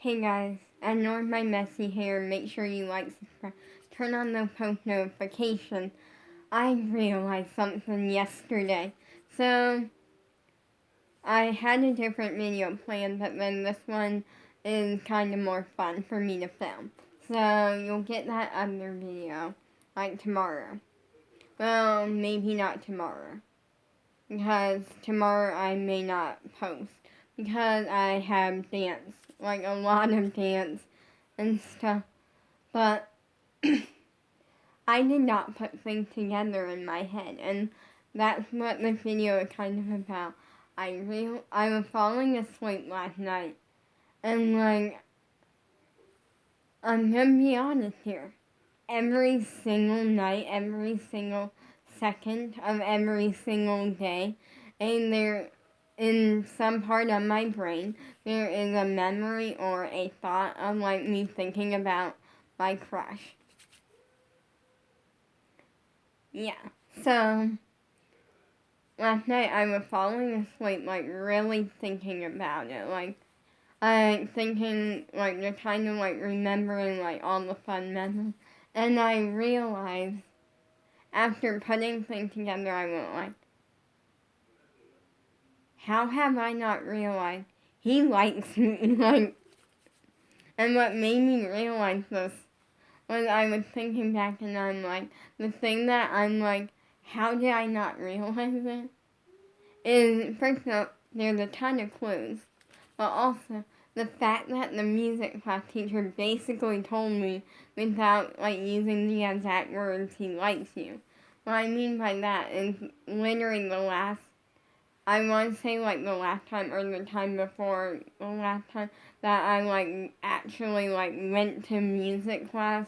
Hey guys, ignore my messy hair. Make sure you like, subscribe, turn on the post notification. I realized something yesterday. So, I had a different video planned, but then this one is kind of more fun for me to film. So, you'll get that other video, like tomorrow. Well, maybe not tomorrow. Because tomorrow I may not post. Because I have dance, like a lot of dance and stuff. But I did not put things together in my head, and that's what this video is kind of about. I was falling asleep last night, and I'm gonna be honest here. Every single night, every single second of every single day, and there, in some part of my brain, there is a memory or a thought of me thinking about my crush. Yeah. So last night I was falling asleep, really thinking about it. I thinking, just kind of remembering, all the fun memories. And I realized, after putting things together, I went how have I not realized he likes me? And what made me realize this was I was thinking back and I'm the thing that I'm how did I not realize it? Is, first of all, there's a ton of clues, but also the fact that the music class teacher basically told me without using the exact words, he likes you. What I mean by that is literally I want to say the last time or the time before the last time that I actually went to music class.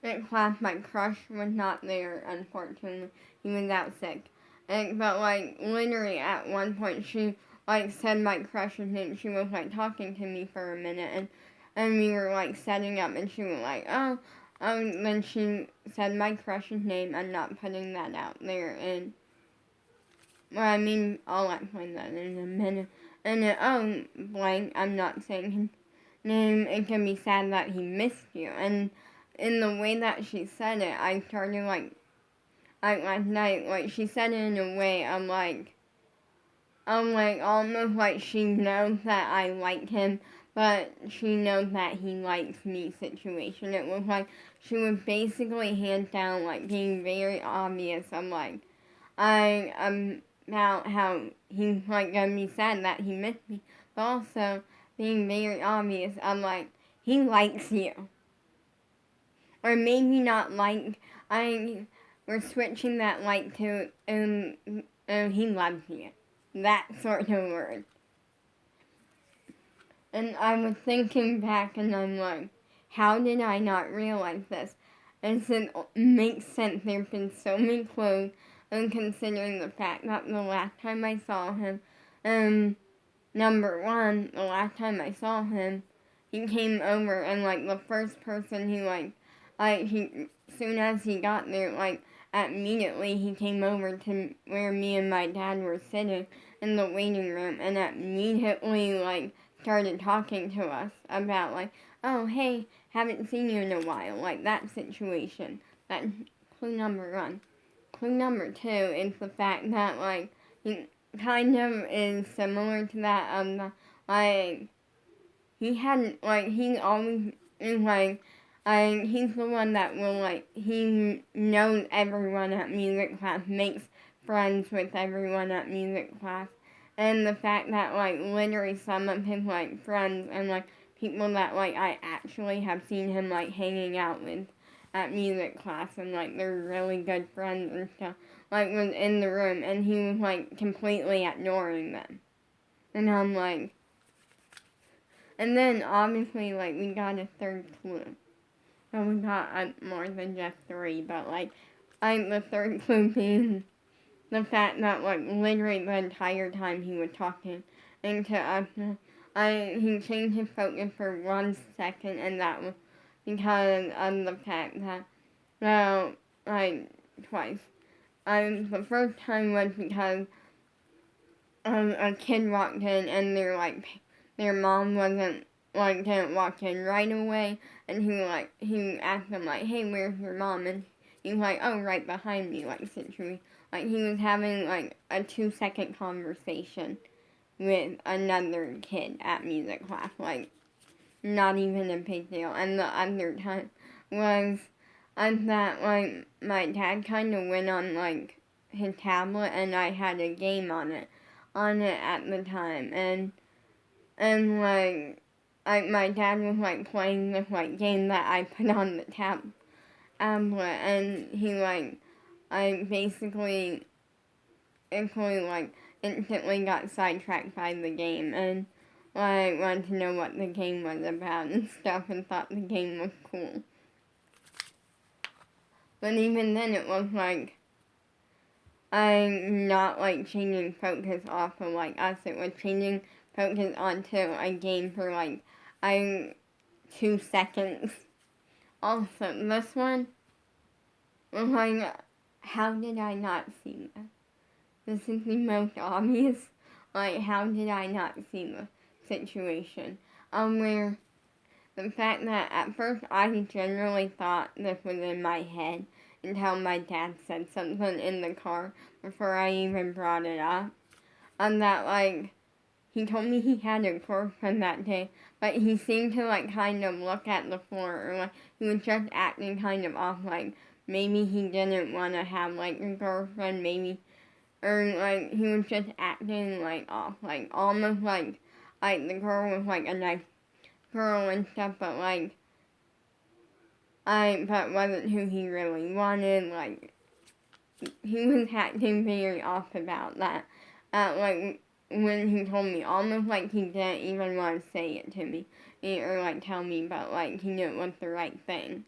In class, my crush was not there, unfortunately. He was out sick. But literally at one point she said my crush's name. She was talking to me for a minute, and we were setting up, and she was then she said my crush's name. I'm not putting that out there, and I'll explain that in a minute. And blank, I'm not saying his name. It can be sad that he missed you, and in the way that she said it, I started last night, she said it in a way almost she knows that I like him, but she knows that he likes me situation. It was she was basically hands down being very obvious. About how he's gonna be sad that he missed me, but also being very obvious. He likes you. Or maybe not we're switching that to, he loves you. That sort of word. And I was thinking back and I'm how did I not realize this? And it makes sense. There's been so many clues, and considering the fact that the last time I saw him, number one, the last time I saw him, he came over and the first person he soon as he got there, immediately he came over to where me and my dad were sitting in the waiting room, and immediately started talking to us about oh hey, haven't seen you in a while, that situation. That's clue number one. Clue number two is the fact that he kind of is similar to that he hadn't he always is he's the one that will he knows everyone at music class, makes friends with everyone at music class, and the fact that literally some of his friends and people that I actually have seen him hanging out with at music class, and they're really good friends and stuff, was in the room, and he was completely ignoring them, and I'm and then obviously we got a third clue. So we got more than just three, but the third clue being the fact that literally the entire time he was talking and to us, he changed his focus for 1 second, and that was because of the fact that twice. The first time was because a kid walked in and their mom wasn't, like, didn't walk in right away, and he asked them, like, hey, where's your mom? And he was like, oh, right behind me, like, situation. Like, he was having, like, a 2-second conversation with another kid at music class, like, not even a big deal. And the other time was that, like, my dad kind of went on, like, his tablet, and I had a game on it at the time, and my dad was, like, playing this, like, game that I put on the tablet, and he, like, I basically, like, instantly got sidetracked by the game, and I wanted to know what the game was about and stuff, and thought the game was cool. But even then, it was, like, I'm not, like, changing focus off of, like, us. It was changing focus onto a game for, like, 2 seconds. Also, this one was like, how did I not see this? This is the most obvious. Like, how did I not see the situation? Where the fact that at first I generally thought this was in my head until my dad said something in the car before I even brought it up. That, like, he told me he had a girlfriend that day, but he seemed to, like, kind of look at the floor, or, like, he was just acting kind of off, like, maybe he didn't want to have, like, a girlfriend, maybe, or, like, he was just acting, like, off, like, almost like the girl was, like, a nice girl and stuff, but, like, but wasn't who he really wanted, like, he was acting very off about that, like, when he told me, almost like he didn't even want to say it to me, or, like, tell me, but, like, he knew it was the right thing.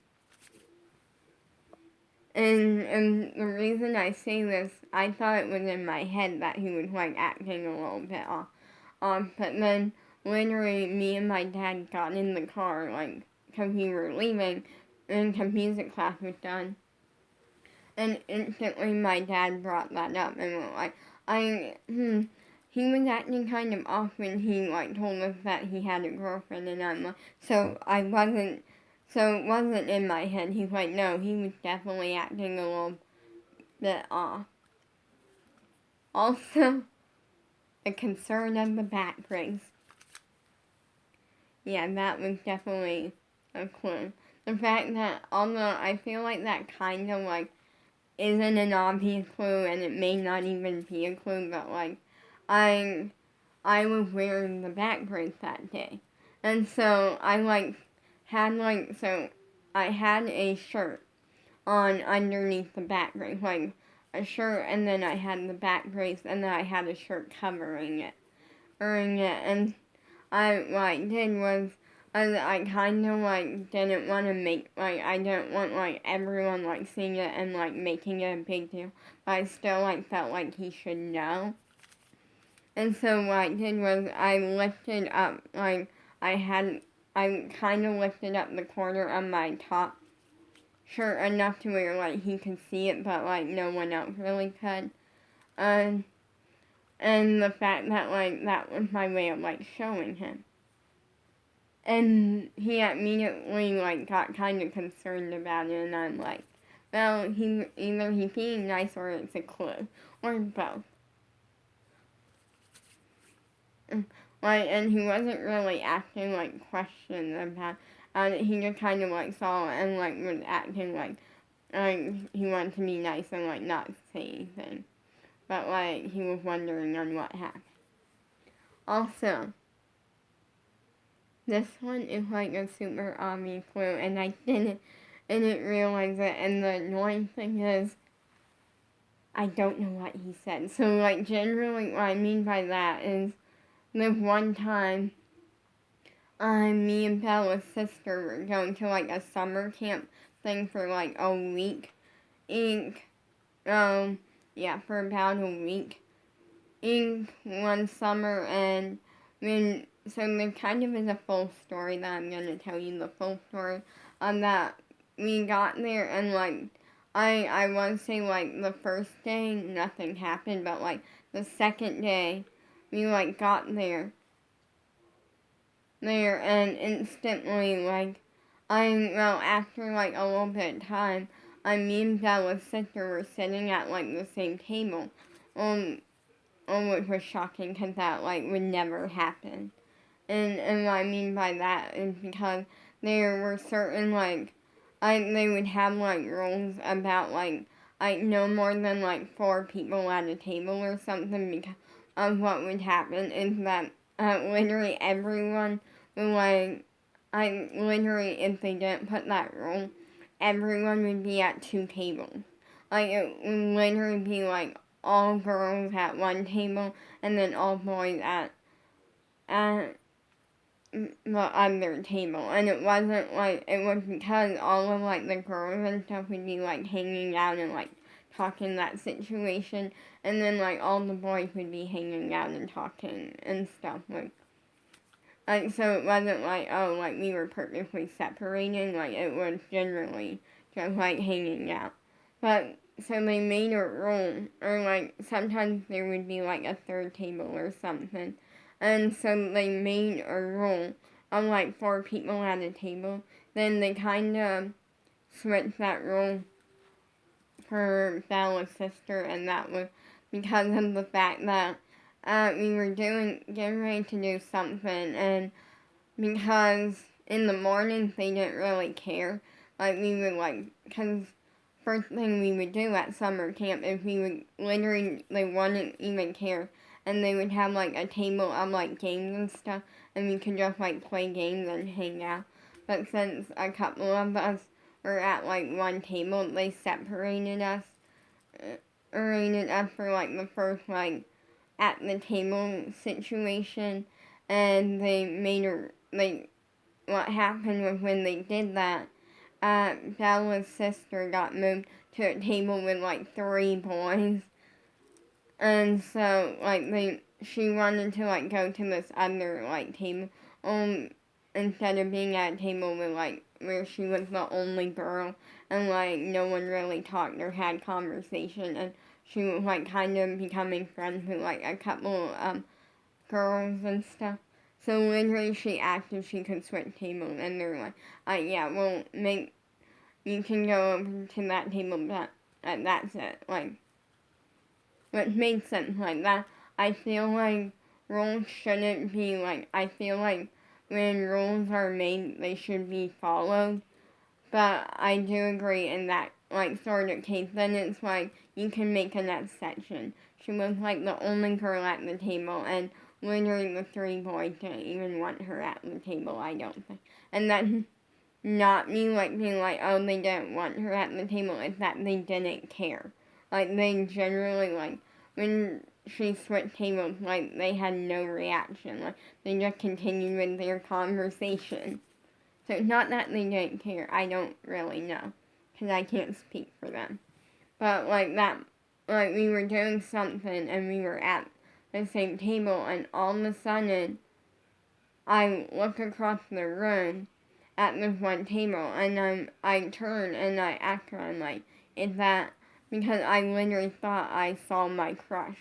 And the reason I say this, I thought it was in my head that he was, like, acting a little bit off, but then, literally, me and my dad got in the car, like, because we were leaving, and because music class was done, and instantly my dad brought that up, and was like, he was acting kind of off when he, like, told us that he had a girlfriend, and I'm like, so it wasn't in my head. He's like, no, he was definitely acting a little bit off. Also, the concern of the back brace. Yeah, that was definitely a clue. The fact that, although I feel like that kind of, like, isn't an obvious clue, and it may not even be a clue, but, like, I was wearing the back brace that day. And so I, like, had, like, so I had a shirt on underneath the back brace, like, a shirt, and then I had the back brace, and then I had a shirt covering it. And what I did was, I kind of, like, didn't want to make, like, I didn't want, like, everyone, like, seeing it and, like, making it a big deal, but I still, like, felt like he should know. And so what I did was I lifted up, like, I kind of lifted up the corner of my top shirt enough to where, like, he could see it, but, like, no one else really could. And the fact that, like, that was my way of, like, showing him. And he immediately, like, got kind of concerned about it, and I'm like, well, either he's being nice or it's a clue, or both. Like, and he wasn't really asking, like, questions about it. He just kind of, like, saw it and, like, was acting like he wanted to be nice and, like, not say anything. But, like, he was wondering on what happened. Also, this one is, like, a super obvious clue, and I didn't realize it, and the annoying thing is, I don't know what he said. So, like, generally what I mean by that is, the one time, me and Bella's sister were going to, like, a summer camp thing for, like, a week. For about a week. One summer, and so there kind of is a full story that I'm going to tell you the full story on that. We got there, and, like, I want to say, like, the first day, nothing happened, but, like, the second day, we, like, got there, there, and instantly, like, after, like, a little bit of time, me and Bella's sister were sitting at, like, the same table, which was shocking, because that, like, would never happen. And what I mean by that is because there were certain, like, they would have, like, rules about, like, no more than, like, 4 people at a table or something, because of what would happen is that, literally everyone would, like, literally, if they didn't put that rule, everyone would be at 2 tables. Like, it would literally be, like, all girls at one table, and then all boys at the other table. And it wasn't, like, it was because all of, like, the girls and stuff would be, like, hanging out and, like, talking that situation, and then, like, all the boys would be hanging out and talking and stuff, like, so it wasn't like, oh, like, we were purposely separating, like, it was generally just, like, hanging out. But, so they made a rule, or, like, sometimes there would be, like, a third table or something, and so they made a rule of, like, 4 people at a table. Then they kind of switched that rule for Bella's sister, and that was because of the fact that we were getting ready to do something, and because in the mornings they didn't really care. Like, we would, like, because first thing we would do at summer camp is we would literally, they wouldn't even care, and they would have, like, a table of, like, games and stuff, and we could just, like, play games and hang out. But since a couple of us were at, like, one table, they separated us for, like, the first, like, at the table situation, and they made what happened was when they did that, Bella's sister got moved to a table with, like, 3 boys, and so, like, she wanted to, like, go to this other, like, table, instead of being at a table with, like, where she was the only girl, and, like, no one really talked or had conversation, and she was, like, kind of becoming friends with, like, a couple, girls and stuff. So literally she asked if she could switch tables, and they're like, yeah, you can go over to that table, but that's it. Like, which makes sense like that. I feel like rules shouldn't be, like, I feel like when rules are made, they should be followed. But I do agree in that, like, sort of case, then it's like, you can make an exception. She was, like, the only girl at the table, and literally the 3 boys didn't even want her at the table, I don't think. And that's not me, like, being like, oh, they didn't want her at the table, it's that they didn't care. Like, they generally, like, when she switched tables, like, they had no reaction. Like, they just continued with their conversation. So it's not that they didn't care, I don't really know, because I can't speak for them. But, like, we were doing something, and we were at the same table, and all of a sudden, I look across the room at this one table, and I turn, and I ask her, I'm like, is that, because I literally thought I saw my crush.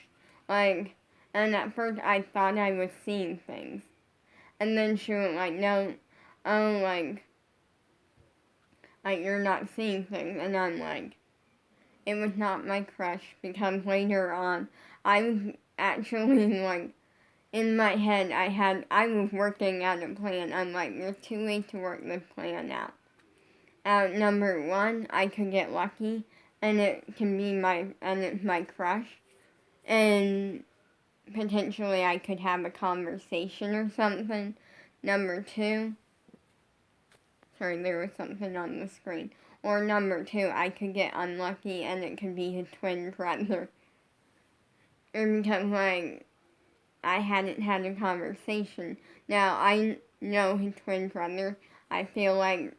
Like, and at first I thought I was seeing things. And then she was like, no, oh, like, you're not seeing things, and I'm like, it was not my crush, because later on, I was actually, like, in my head, I was working out a plan. I'm like, there's 2 ways to work this plan out. Number 1, I could get lucky, and it can be it's my crush, and potentially I could have a conversation or something. Number 2, sorry, there was something on the screen. Or number 2, I could get unlucky, and it could be his twin brother. Or because, like, I hadn't had a conversation. Now, I know his twin brother. I feel like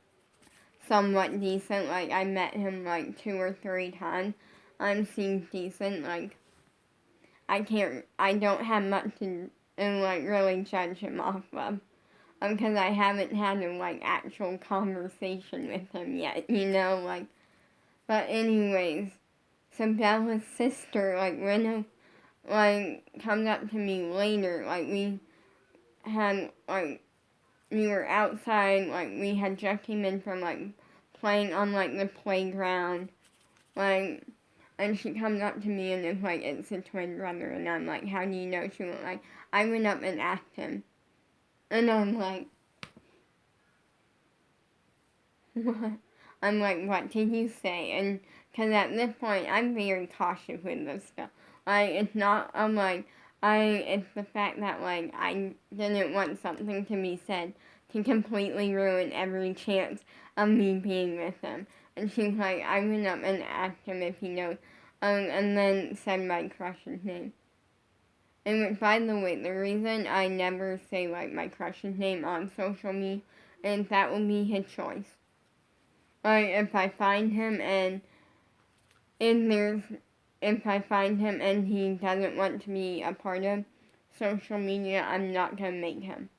somewhat decent. Like, I met him, like, 2 or 3 times. Seems decent. Like, I don't have much to, like, really judge him off of. Because I haven't had a, like, actual conversation with him yet, you know, like. But anyways, so Bella's sister, like, comes up to me later, like, we had, like, we were outside, like, we had just came in from, like, playing on, like, the playground, like, and she comes up to me and is like, it's a twin brother, and I'm like, how do you know? She was like, I went up and asked him, and I'm like, what? I'm like, what did you say? And, because at this point, I'm very cautious with this stuff. Like, it's not, I'm like, it's the fact that, like, I didn't want something to be said to completely ruin every chance of me being with him. And she's like, I went up and asked him if he knows, and then said my crush's name. And by the way, the reason I never say, like, my crush's name on social media is that will be his choice. Like, if I find him and if I find him and he doesn't want to be a part of social media, I'm not gonna make him.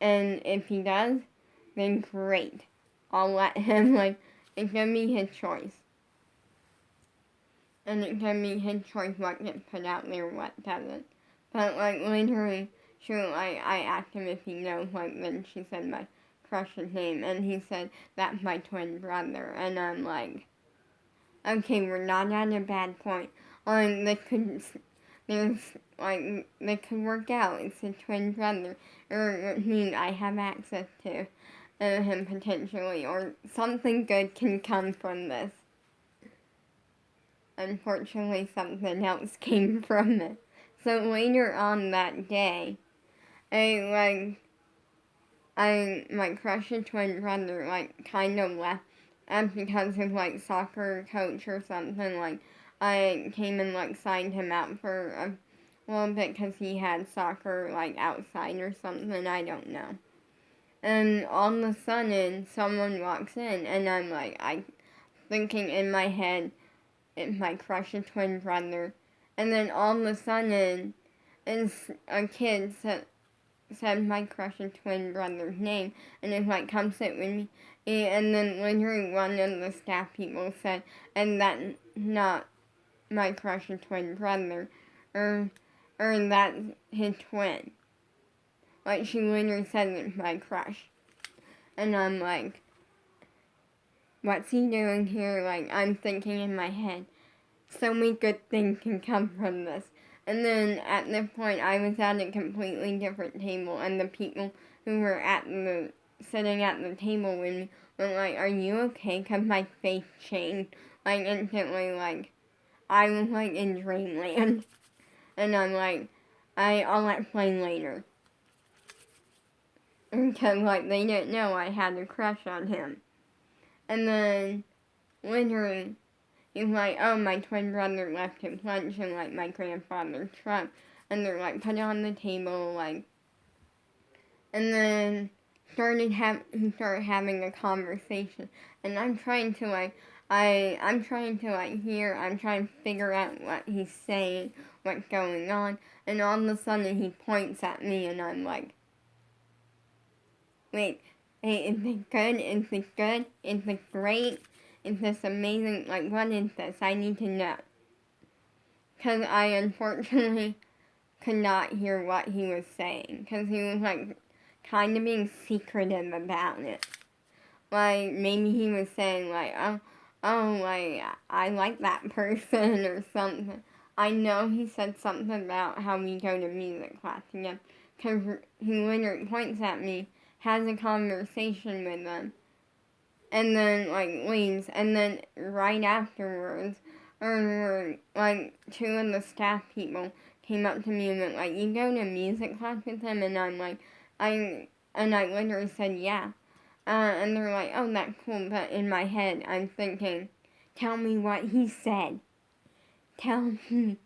And if he does, then great. I'll let him, like, it's gonna be his choice. And it's gonna be his choice what gets put out there, what doesn't. But, like, literally, I asked him if he knows, like, then she said my crush's name, and he said, that's my twin brother, and I'm like, okay, we're not at a bad point. Like, they could work out, it's a twin brother, or it means I have access to him potentially, or something good can come from this. Unfortunately, something else came from it. So later on that day, my crush's twin brother, like, kind of left, and because of, like, soccer coach or something, like, I came and, like, signed him out for a little bit because he had soccer, like, outside or something, I don't know. And all of a sudden, someone walks in, and I'm like, thinking in my head, it's my crush's twin brother. And then all of a sudden, it's a kid said my crush's twin brother's name, and it's like, come sit with me. And then literally one of the staff people said, and that's not my crush's twin brother, or that's his twin. Like, she literally said it's my crush. And I'm like, what's he doing here? Like, I'm thinking in my head, so many good things can come from this. And then at this point, I was at a completely different table, and the people who were sitting at the table with me were like, are you okay? Because my face changed, like, instantly, like, I was, like, in dreamland. And I'm like, I'll explain later. Because, like, they didn't know I had a crush on him. And then, literally, he's like, oh, my twin brother left his lunch in, like, my grandfather's truck. And they're like, put it on the table, like. And then he started having a conversation. And I'm trying to, like, I'm trying to, like, hear, I'm trying to figure out what he's saying, what's going on. And all of a sudden he points at me, and I'm like, wait, is it good? Is it good? Is it great? Is this amazing? Like, what is this? I need to know. Because I unfortunately could not hear what he was saying. Because he was, like, kind of being secretive about it. Like, maybe he was saying, like, like, I like that person or something. I know he said something about how we go to music class together. Because he literally points at me, has a conversation with them, and then, like, leaves. And then right afterwards, or, like, two of the staff people came up to me and went, like, you go to music class with him? And I'm like, I literally said, yeah. And they're like, oh, that's cool. But in my head, I'm thinking, tell me what he said. Tell me.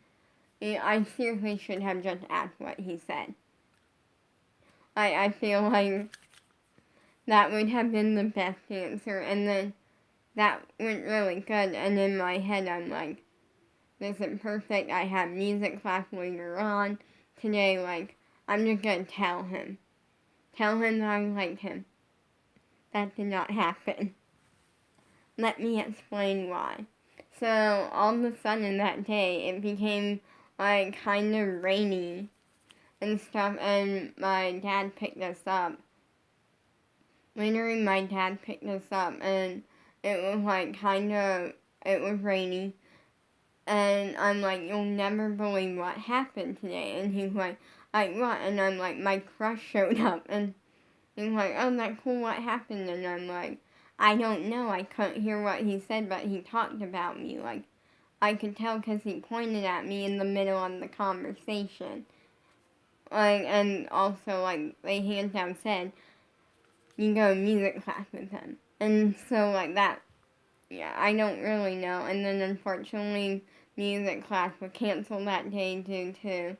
I seriously should have just asked what he said. I feel like that would have been the best answer. And then that went really good. And in my head, I'm like, this is perfect. I have music class later on today. Like, I'm just going to tell him. Tell him that I like him. That did not happen. Let me explain why. So, all of a sudden that day, it became, like, kind of rainy and stuff, and my dad picked us up later my dad picked us up, and it was like it was rainy, and I'm like, you'll never believe what happened today. And he's like what? And I'm like, my crush showed up, and he's like, oh, that's cool, what happened? And I'm like, I don't know, I couldn't hear what he said, but he talked about me, like, I could tell because he pointed at me in the middle of the conversation. Like, and also, like, they hands down said, you go to music class with him. And so, like, that, yeah, I don't really know. And then, unfortunately, music class was canceled that day due to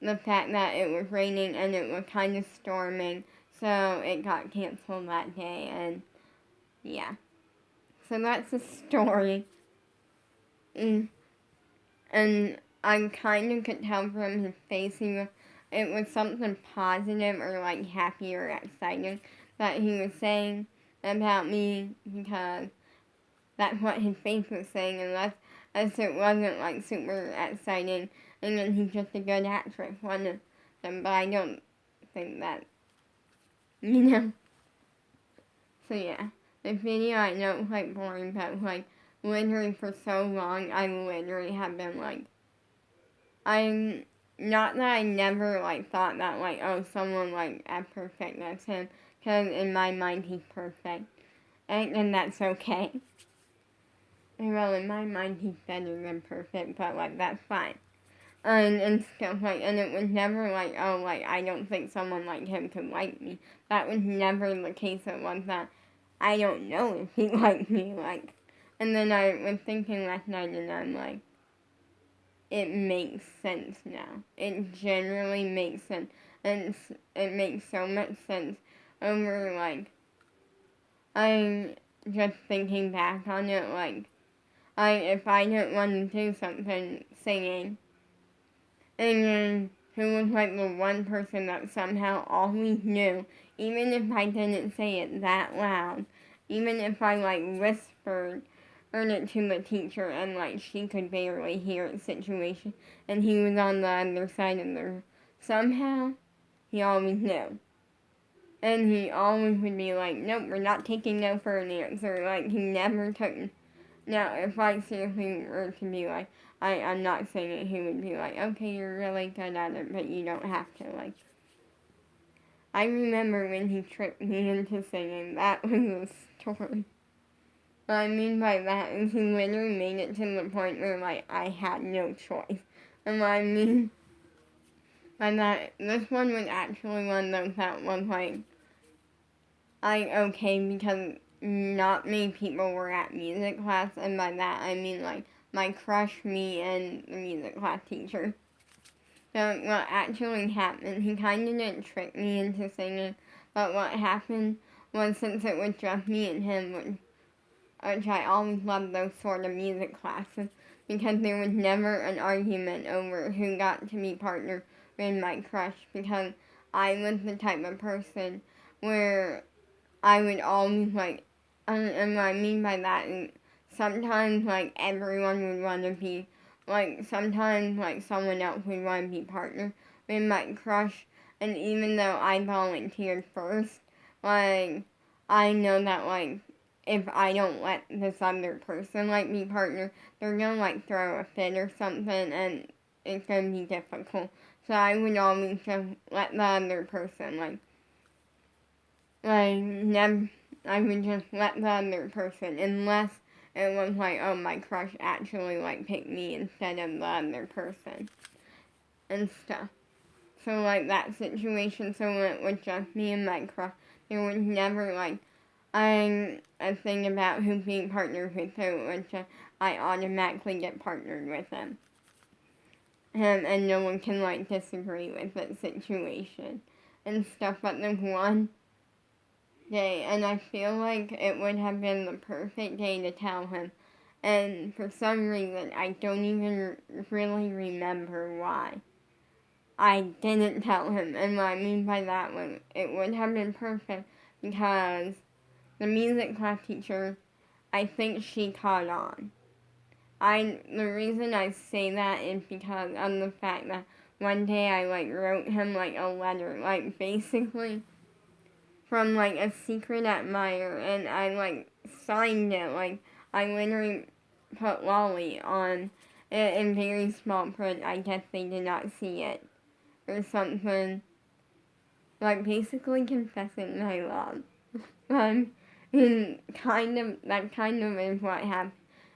the fact that it was raining and it was kind of storming. So, it got canceled that day, and, yeah. So, that's the story. And I kind of could tell from his face it was something positive or like happy or exciting that he was saying about me, because that's what his face was saying, unless as it wasn't like super exciting. And then he's just a good actress, one of them, but I don't think that, you know. So yeah, the video I know is like boring, but like literally for so long I literally have been like, I'm not that I never like thought that like, oh, someone like as perfect as him, because in my mind he's perfect, and that's okay. And well, in my mind he's better than perfect, but like that's fine. And stuff like, and it was never like, oh, like I don't think someone like him could like me. That was never the case. It was that I don't know if he liked me, like. And then I was thinking last night, and I'm like, it makes sense now. It generally makes sense. And it makes so much sense over, like, I'm just thinking back on it, like, if I didn't want to do something singing, and then who was, like, the one person that somehow always knew, even if I didn't say it that loud, even if I, like, whispered, it to the teacher, and like she could barely hear the situation, and he was on the other side of the room. Somehow, he always knew. And he always would be like, nope, we're not taking no for an answer. Like, he never took. Now, if I seriously were to be like, I'm not saying it, he would be like, okay, you're really good at it, but you don't have to. Like, I remember when he tricked me into singing. That was a story. What I mean by that is he literally made it to the point where, like, I had no choice. And what I mean by that, this one was actually one of those that was, like, okay, because not many people were at music class, and by that I mean, like, my crush, me, and the music class teacher. So what actually happened, he kind of didn't trick me into singing, but what happened was, since it was just me and him, which I always loved those sort of music classes, because there was never an argument over who got to be partnered with my crush, because I was the type of person where I would always, like, and what I mean by that is sometimes, like, everyone would want to be, like, sometimes, like, someone else would want to be partnered with my crush, and even though I volunteered first, like, I know that, like, if I don't let this other person, like, be partner, they're gonna, like, throw a fit or something, and it's gonna be difficult. So I would always just let the other person, never, I would just let the other person, unless it was like, oh, my crush actually, like, picked me instead of the other person, and stuff. So, like, that situation, so when it was just me and my crush, there was never, like, I'm a thing about who being partnered with who, which I automatically get partnered with them. And no one can, like, disagree with that situation and stuff. But there's one day, and I feel like it would have been the perfect day to tell him. And for some reason, I don't even really remember why I didn't tell him. And what I mean by that was, it would have been perfect because the music class teacher, I think she caught on. The reason I say that is because of the fact that one day I, like, wrote him, like, a letter, like, basically from like a secret admirer, and I like signed it. Like I literally put Lolly on it in very small print. I guess they did not see it or something. Like basically confessing my love. And that kind of is what happened.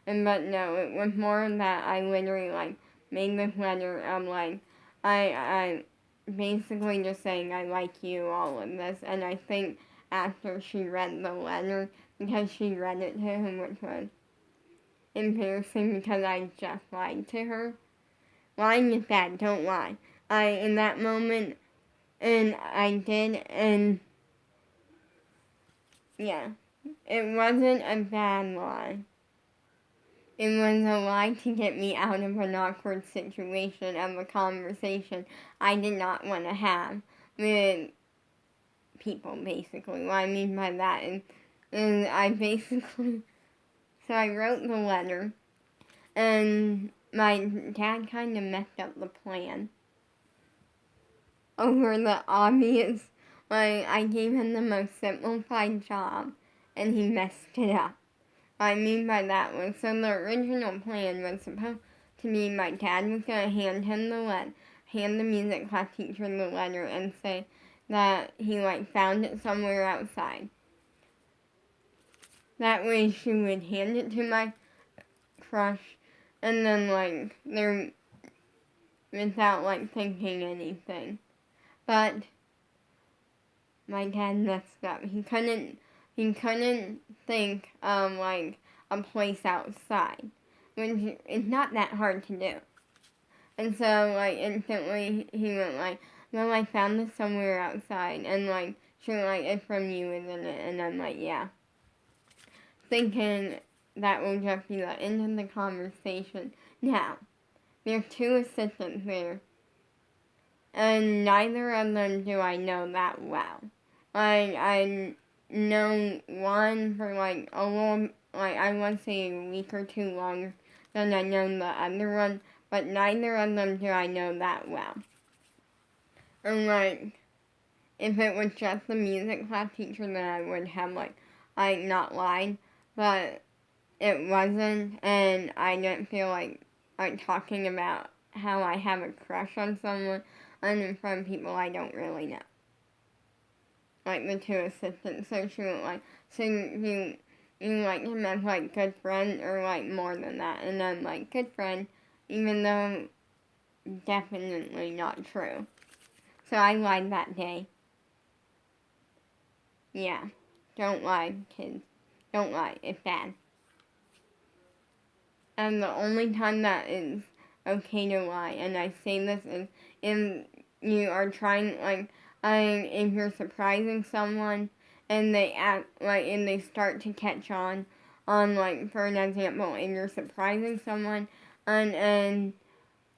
But no, it was more that I literally like made this letter of like I basically just saying I like you, all of this, and I think after she read the letter, because she read it to him, which was embarrassing because I just lied to her. Lying is bad, don't lie. In that moment, and I did, and yeah, it wasn't a bad lie. It was a lie to get me out of an awkward situation of a conversation I did not want to have with people, basically. What I mean by that is I basically, so I wrote the letter, and my dad kind of messed up the plan over the obvious. Like, I gave him the most simplified job, and he messed it up. What I mean by that was, so the original plan was supposed to be my dad was going to hand the music class teacher the letter and say that he, like, found it somewhere outside. That way she would hand it to my crush, and then, like, there, without, like, thinking anything. But my dad messed up. He couldn't think of, like, a place outside, which is not that hard to do. And so, like, instantly he went like, well, I found this somewhere outside, and, like, she was like, it's from you, isn't it? And I'm like, yeah. Thinking that will just be the end of the conversation. Now, there's two assistants there, and neither of them do I know that well. Like, I know one for, like, a little, like, I want to say a week or two longer than I know the other one, but neither of them do I know that well. And, like, if it was just the music class teacher, then I would have, like, not lied, but it wasn't, and I didn't feel like talking about how I have a crush on someone and in front of people I don't really know. Like, the two assistants, so she went like, so you like him as, like, good friend, or, like, more than that, and I'm like, good friend, even though definitely not true. So I lied that day. Yeah, don't lie, kids. Don't lie, it's bad. And the only time that is okay to lie, and I say this is if you are trying, like, if you're surprising someone and they act like, and they start to catch on, like, for an example, if you're surprising someone and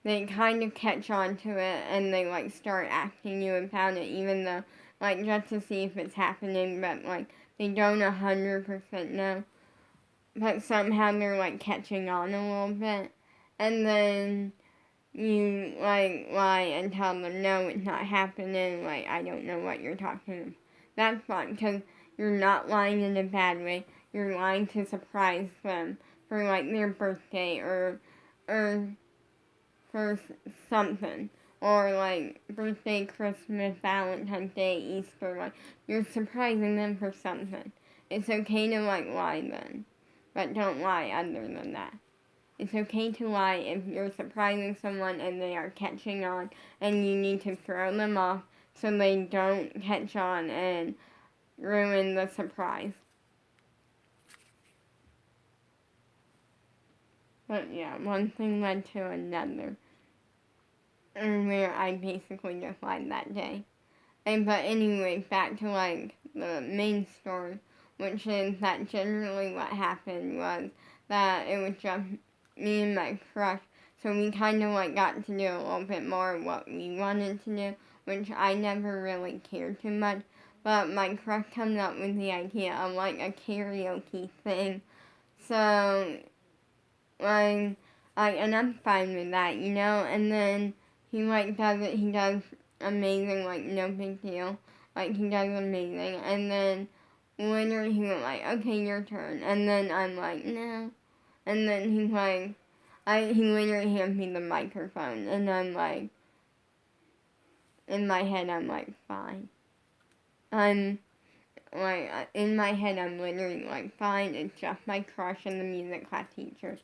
they kind of catch on to it and they, like, start asking you about it, even though, like, just to see if it's happening, but, like, they don't 100% know. But somehow they're, like, catching on a little bit. And then you, like, lie and tell them, no, it's not happening. Like, I don't know what you're talking about. That's fine, because you're not lying in a bad way. You're lying to surprise them for, like, their birthday or for something. Or, like, birthday, Christmas, Valentine's Day, Easter. Like, you're surprising them for something. It's okay to, like, lie then. But don't lie other than that. It's okay to lie if you're surprising someone and they are catching on, and you need to throw them off so they don't catch on and ruin the surprise. But yeah, one thing led to another, and where I basically just lied that day. But anyway, back to, like, the main story, which is that generally what happened was that it was just me and my crush, so we kind of, like, got to do a little bit more of what we wanted to do, which I never really cared too much, but my crush comes up with the idea of, like, a karaoke thing, so, like, and I'm fine with that, and then he, like, does it, he does amazing, like, no big deal. Like, he does amazing. And then later he was like, okay, your turn. And then I'm like, no. And then he's like, he literally hands me the microphone. And I'm like, in my head, I'm like, fine. I'm like, in my head, I'm literally like, fine, it's just my crush and the music class teacher.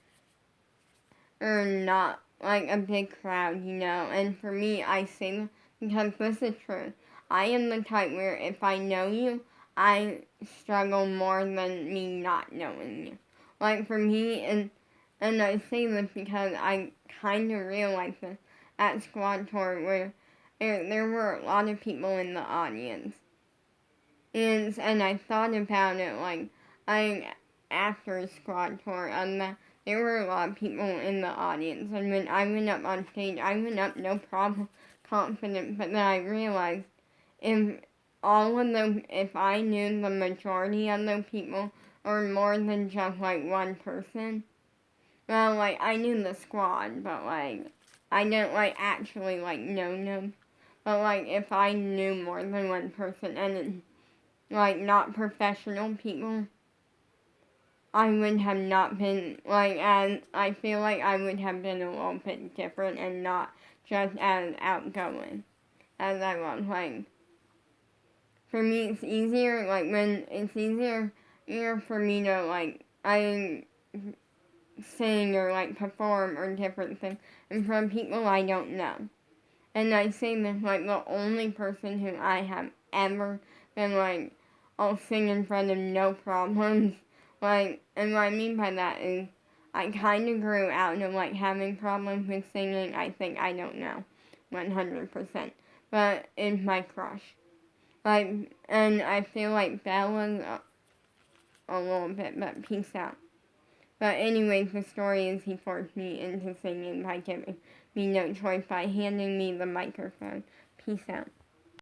Or not like a big crowd, you know. And for me, I say, because this is true, I am the type where if I know you, I struggle more than me not knowing you. Like for me, and I say this because I kind of realized this at Squad Tour where there were a lot of people in the audience. And I thought about it like after Squad Tour there were a lot of people in the audience, and when I went up on stage, I went up no problem, confident, but then I realized if if I knew the majority of those people, or more than just like one person, well, like I knew the squad, but like I didn't like actually like know them, but like if I knew more than one person and like not professional people, I would have not been like as I feel like I would have been a little bit different and not just as outgoing as I was. Like for me, it's easier like when it's easier for me to like I sing or like perform or different things, and from people I don't know. And I say this like the only person who I have ever been like, I'll sing in front of no problems. Like, and what I mean by that is I kind of grew out of like having problems with singing. I don't know, 100%. But it's my crush. Like, and I feel like Bella's a little bit, but peace out. But anyways, the story is he forced me into singing by giving me no choice by handing me the microphone. Peace out.